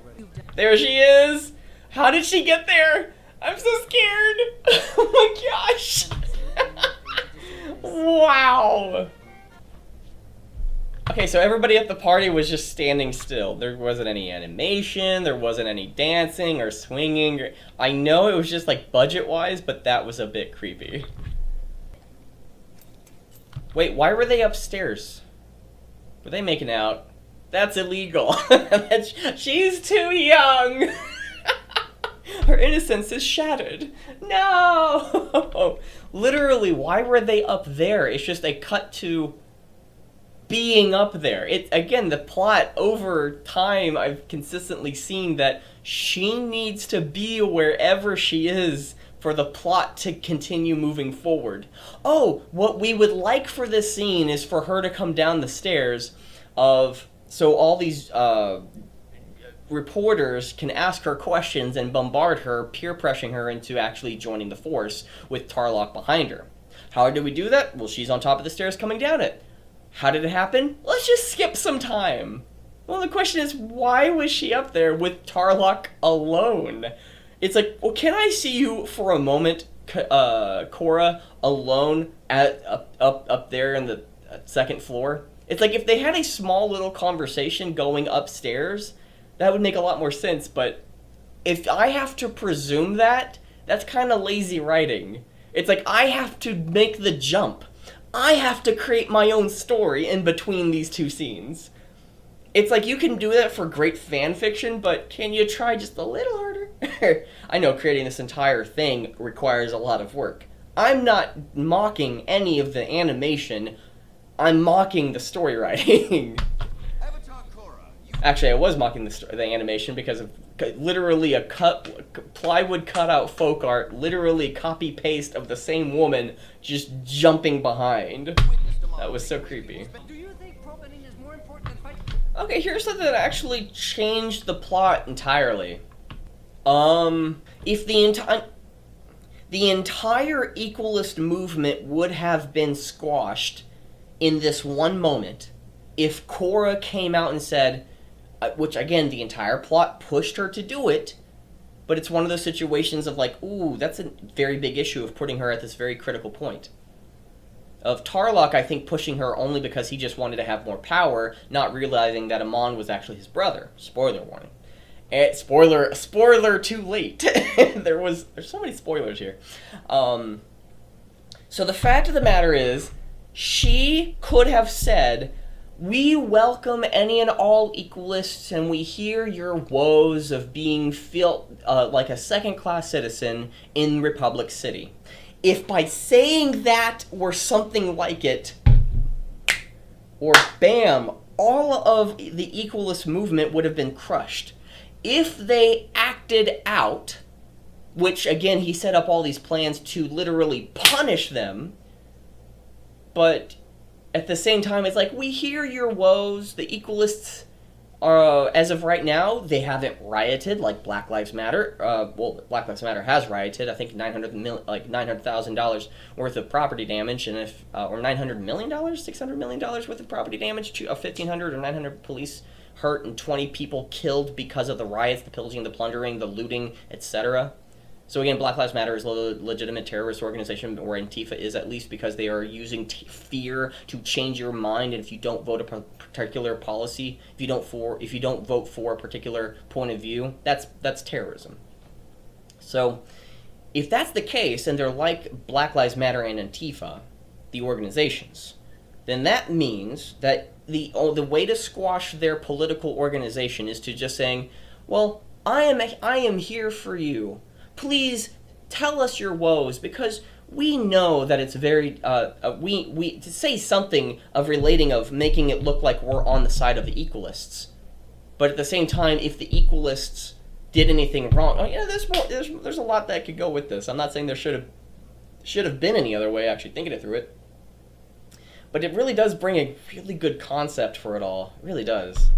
There she is! How did she get there? I'm so scared! Oh my gosh! Wow! Okay, so everybody at the party was just standing still. There wasn't any animation, there wasn't any dancing or swinging. I know it was just like budget-wise, but that was a bit creepy. Wait, why were they upstairs? Were they making out? That's illegal. She's too young. Her innocence is shattered. No! Literally, why were they up there? It's just a cut to being up there. Again, the plot over time, I've consistently seen that she needs to be wherever she is for the plot to continue moving forward. Oh, what we would like for this scene is for her to come down the stairs so all these reporters can ask her questions and bombard her, peer pressuring her into actually joining the force with Tarlock behind her. How do we do that? Well, she's on top of the stairs coming down it. How did it happen? Let's just skip some time. Well, the question is, why was she up there with Tarlock alone? It's like, well, can I see you for a moment, Korra, alone up there in the second floor? It's like if they had a small little conversation going upstairs, that would make a lot more sense, but if I have to presume that, that's kind of lazy writing. It's like I have to make the jump. I have to create my own story in between these two scenes. It's like you can do that for great fan fiction, but can you try just a little harder? I know creating this entire thing requires a lot of work. I'm not mocking any of the animation. I'm mocking the story writing. Avatar Korra, Actually, I was mocking the animation because of literally a plywood cutout folk art, literally copy paste of the same woman just jumping behind. That was so creepy. Do you think profiting is more important than fighting? Okay, here's something that actually changed the plot entirely. If the entire equalist movement would have been squashed in this one moment, if Korra came out and said, which again, the entire plot pushed her to do it, but it's one of those situations of like, ooh, that's a very big issue of putting her at this very critical point. Of Tarlok, I think, pushing her only because he just wanted to have more power, not realizing that Amon was actually his brother. Spoiler warning. And spoiler too late. There's so many spoilers here. So the fact of the matter is, she could have said, we welcome any and all equalists, and we hear your woes of being felt like a second-class citizen in Republic City. If by saying that or something like it, or bam, all of the equalist movement would have been crushed. If they acted out, which again, he set up all these plans to literally punish them, but at the same time, it's like, we hear your woes. The equalists are, as of right now, they haven't rioted like Black Lives Matter. Black Lives Matter has rioted. I think $900,000 worth of property damage, and or $900 million, $600 million worth of property damage to 1,500 or 900 police hurt and 20 people killed because of the riots, the pillaging, the plundering, the looting, etc. So again, Black Lives Matter is a legitimate terrorist organization, or Antifa is at least, because they are using fear to change your mind. And if you don't vote a particular policy, if you don't vote for a particular point of view, that's terrorism. So if that's the case, and they're like Black Lives Matter and Antifa, the organizations, then that means that the way to squash their political organization is to just saying, well, I am here for you. Please tell us your woes, because we know that it's very we to say something of relating of making it look like we're on the side of the equalists, but at the same time, if the equalists did anything wrong, there's a lot that could go with this. I'm not saying there should have been any other way. Actually, thinking it through it, but it really does bring a really good concept for it all. It really does.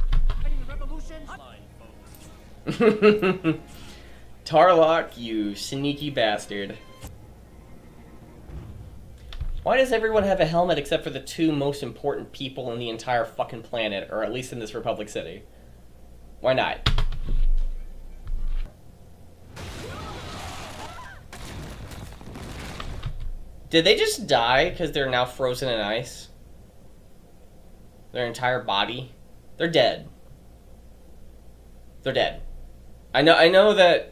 Tarlok, you sneaky bastard. Why does everyone have a helmet except for the two most important people in the entire fucking planet, or at least in this Republic City? Why not? Did they just die because they're now frozen in ice? Their entire body? They're dead. They're dead. I know that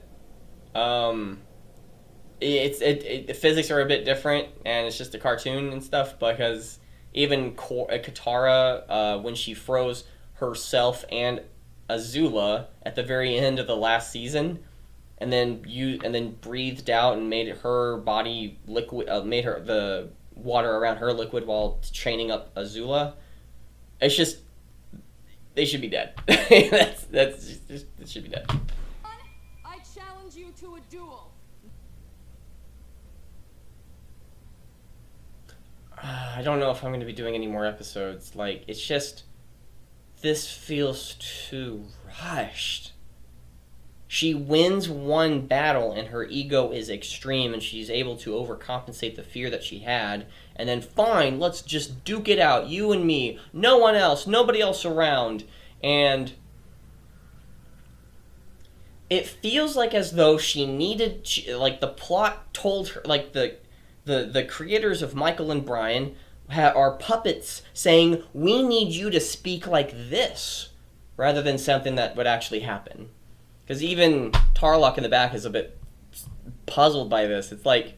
the physics are a bit different, and it's just a cartoon and stuff, because even Katara, when she froze herself and Azula at the very end of the last season, and then breathed out and made her body liquid, made her the water around her liquid while chaining up Azula. It's just, they should be dead. That should be dead. I challenge you to a duel. I don't know if I'm going to be doing any more episodes. Like, it's just, this feels too rushed. She wins one battle and her ego is extreme and she's able to overcompensate the fear that she had. And then, fine, let's just duke it out. You and me. No one else. Nobody else around. And it feels like as though she needed, like the plot told her, like the creators of Michael and Brian are puppets saying, we need you to speak like this, rather than something that would actually happen. Because even Tarlok in the back is a bit puzzled by this. It's like,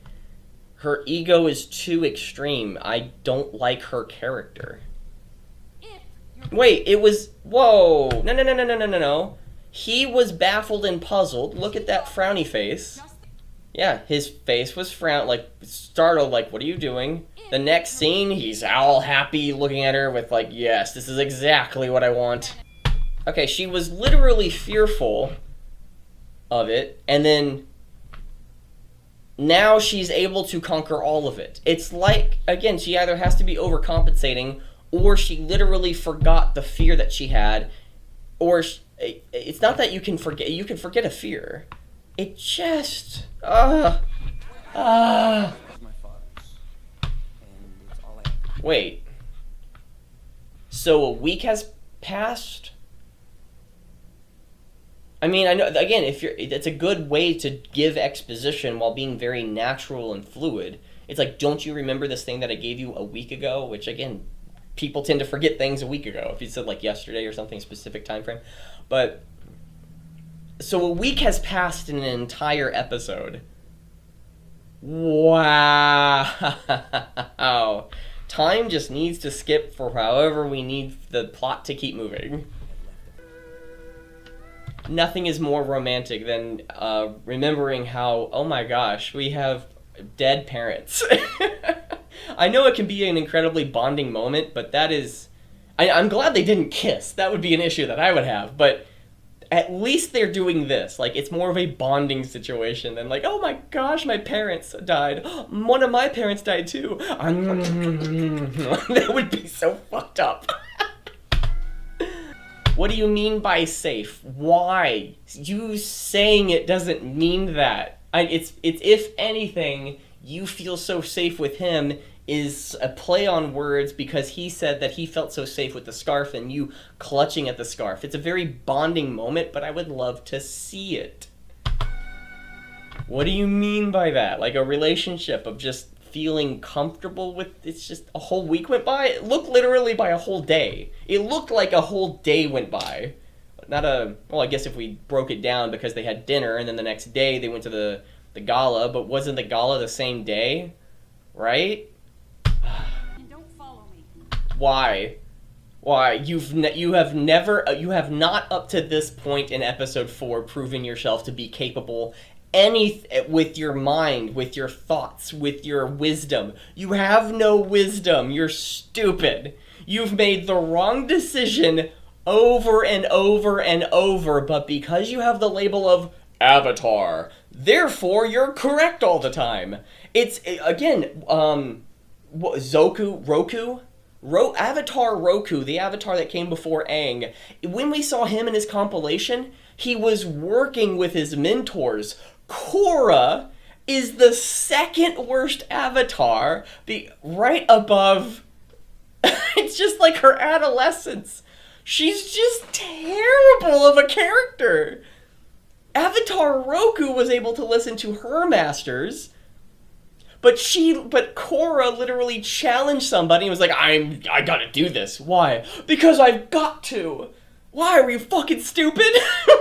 her ego is too extreme. I don't like her character. Wait, it was... Whoa. No. He was baffled and puzzled. Look at that frowny face. Yeah, his face was startled, like, what are you doing? The next scene, he's all happy looking at her with, like, yes, this is exactly what I want. Okay, she was literally fearful of it, and then now she's able to conquer all of it. It's like, again, she either has to be overcompensating, or she literally forgot the fear that she had, or it's not that you can forget a fear. It just, My father's. And it's all I have. Wait. So a week has passed? I mean, I know, again, it's a good way to give exposition while being very natural and fluid. It's like, don't you remember this thing that I gave you a week ago? Which, again, people tend to forget things a week ago. If you said, like, yesterday or something, specific time frame. But, so a week has passed in an entire episode. Wow. Time just needs to skip for however we need the plot to keep moving. Nothing is more romantic than remembering how, oh my gosh, we have dead parents. I know it can be an incredibly bonding moment, but that is... I'm glad they didn't kiss. That would be an issue that I would have, but at least they're doing this. Like, it's more of a bonding situation than like, oh my gosh, my parents died. One of my parents died too. That would be so fucked up. What do you mean by safe? Why? You saying it doesn't mean that. It's if anything, you feel so safe with him is a play on words because he said that he felt so safe with the scarf and you clutching at the scarf. It's a very bonding moment, but I would love to see it. What do you mean by that? Like a relationship of just feeling comfortable with, it's just a whole week went by? It looked literally by a whole day. It looked like a whole day went by. Well, I guess if we broke it down because they had dinner and then the next day they went to the gala, but wasn't the gala the same day? Right? And don't follow me. Why? You have not up to this point in episode 4 proven yourself to be capable with your mind, with your thoughts, with your wisdom. You have no wisdom. You're stupid. You've made the wrong decision over and over and over, but because you have the label of Avatar, therefore you're correct all the time. It's, again, Avatar Roku, the Avatar that came before Aang, when we saw him in his compilation, he was working with his mentors. Korra is the second worst Avatar, right above... It's just like her adolescence. She's just terrible of a character. Avatar Roku was able to listen to her masters, but Korra literally challenged somebody and was like, I gotta do this. Why? Because I've got to. Why? Are you fucking stupid?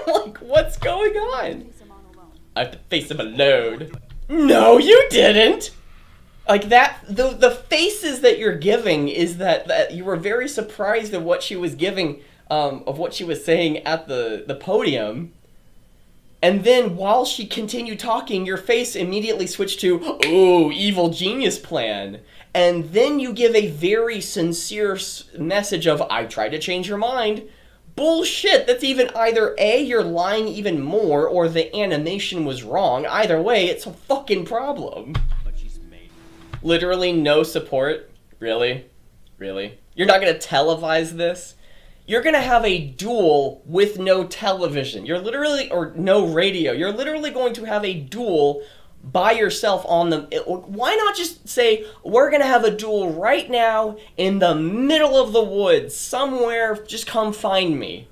Like, what's going on? Face him on alone. I have to face him alone. No, you didn't! Like that, the faces that you're giving is that you were very surprised of what she was giving, of what she was saying at the podium. And then while she continued talking, your face immediately switched to, oh, evil genius plan. And then you give a very sincere message of, I tried to change your mind. Bullshit, that's even either A, you're lying even more, or the animation was wrong. Either way, it's a fucking problem. But she's made. Literally no support? Really? Really? You're not gonna televise this? You're gonna have a duel with no television. You're literally, or no radio. You're literally going to have a duel by yourself on the... Why not just say, we're gonna have a duel right now in the middle of the woods, somewhere, just come find me.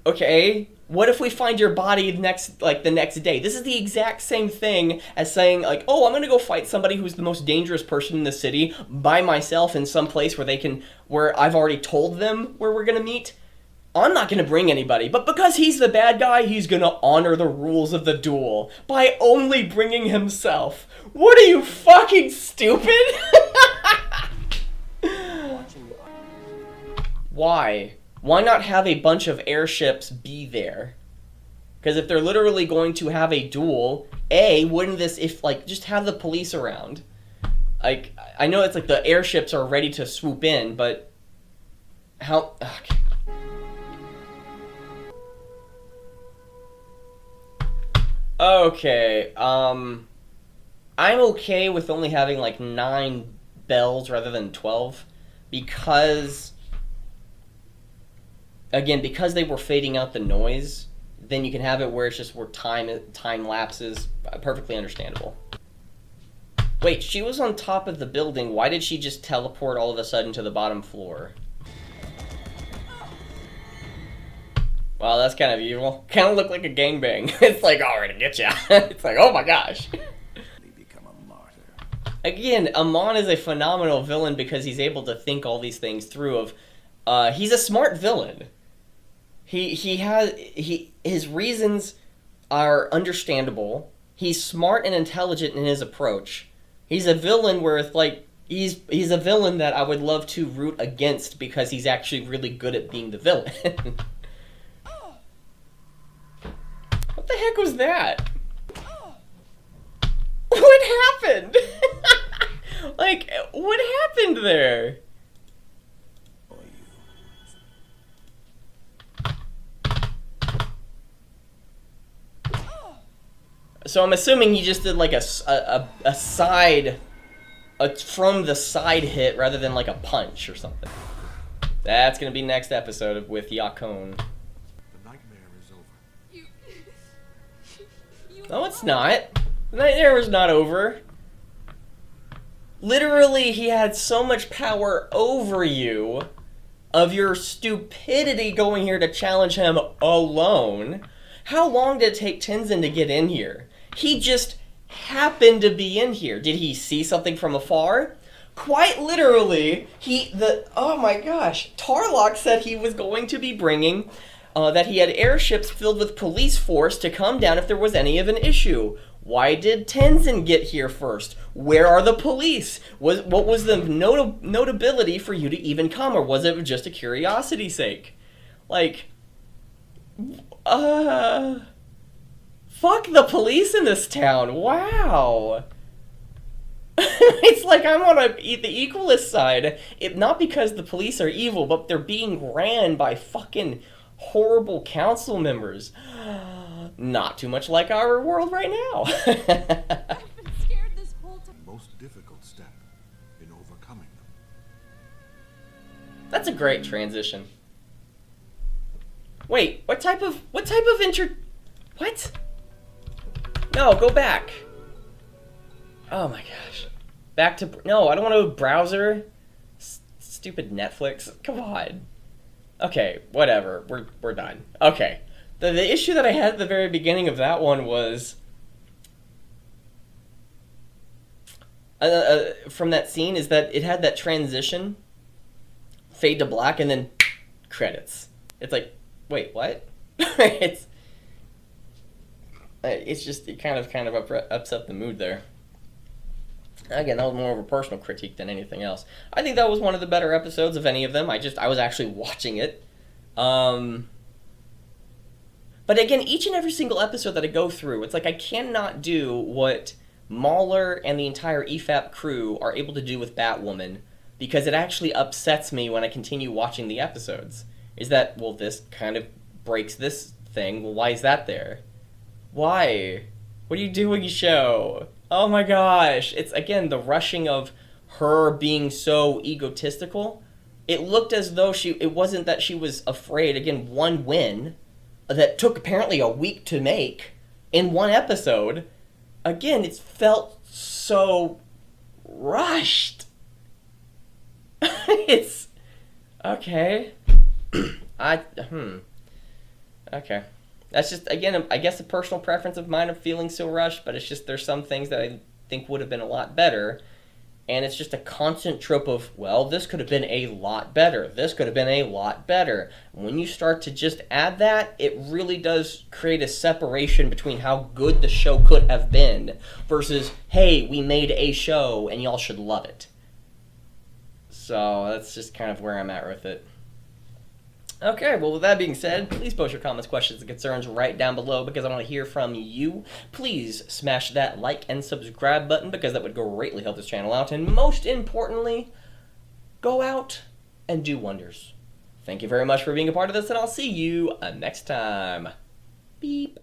Okay? What if we find your body the next day? This is the exact same thing as saying, like, oh, I'm gonna go fight somebody who's the most dangerous person in the city by myself in some place where I've already told them where we're gonna meet. I'm not gonna bring anybody, but because he's the bad guy, he's gonna honor the rules of the duel by only bringing himself. What are you, fucking stupid? Why? Why not have a bunch of airships be there? Because if they're literally going to have a duel, just have the police around? Like, I know it's like the airships are ready to swoop in, but how... Okay, I'm okay with only having like 9 bells rather than 12, because... Again, because they were fading out the noise, then you can have it where it's just where time lapses. Perfectly understandable. Wait, she was on top of the building. Why did she just teleport all of a sudden to the bottom floor? Wow, that's kind of evil. Kind of look like a gangbang. It's like, oh, we're gonna get ya. It's like, oh my gosh. They become a martyr. Again, Amon is a phenomenal villain because he's able to think all these things through. He's a smart villain. His reasons are understandable. He's smart and intelligent in his approach. He's a villain where it's like he's a villain that I would love to root against because he's actually really good at being the villain. What the heck was that? What happened? Like, what happened there? Or you. So I'm assuming he just did like a side, from the side hit rather than like a punch or something. That's gonna be next episode with Yakone. The nightmare is over. No, it's not. The nightmare was not over. Literally, he had so much power over you of your stupidity going here to challenge him alone. How long did it take Tenzin to get in here? He just happened to be in here. Did he see something from afar? Quite literally, oh my gosh, Tarlok said he was going to be bringing, that he had airships filled with police force to come down if there was any of an issue. Why did Tenzin get here first? Where are the police? What was the notability for you to even come, or was it just a curiosity's sake? Like, fuck the police in this town. Wow. It's like I'm on the equalist side. Not because the police are evil, but they're being ran by fucking horrible council members. Not too much like our world right now. I've been scared this whole time. The most difficult step in overcoming them. That's a great transition. Wait, what type of what? No, go back. Oh my gosh. Back to, no, I don't want to browser. Stupid Netflix. Come on. Okay, whatever. We're done. Okay. The issue that I had at the very beginning of that one was from that scene is that it had that transition, fade to black, and then credits. It's like, wait, what? It's just, it kind of upset the mood there. Again, that was more of a personal critique than anything else. I think that was one of the better episodes of any of them. I was actually watching it. But again, each and every single episode that I go through, it's like I cannot do what Mauler and the entire EFAP crew are able to do with Batwoman, because it actually upsets me when I continue watching the episodes. Is that, well, this kind of breaks this thing. Well, why is that there? Why? What are you doing, show? Oh my gosh. It's, again, the rushing of her being so egotistical. It looked as though it wasn't that she was afraid. Again, one win that took apparently a week to make in one episode. Again, it felt so rushed. It's okay. Okay. That's just, again, I guess a personal preference of mine of feeling so rushed, but it's just there's some things that I think would have been a lot better, and it's just a constant trope of, well, this could have been a lot better. This could have been a lot better. When you start to just add that, it really does create a separation between how good the show could have been versus, hey, we made a show and y'all should love it. So that's just kind of where I'm at with it. Okay, well, with that being said, please post your comments, questions, and concerns right down below because I want to hear from you. Please smash that like and subscribe button because that would greatly help this channel out. And most importantly, go out and do wonders. Thank you very much for being a part of this, and I'll see you next time. Beep.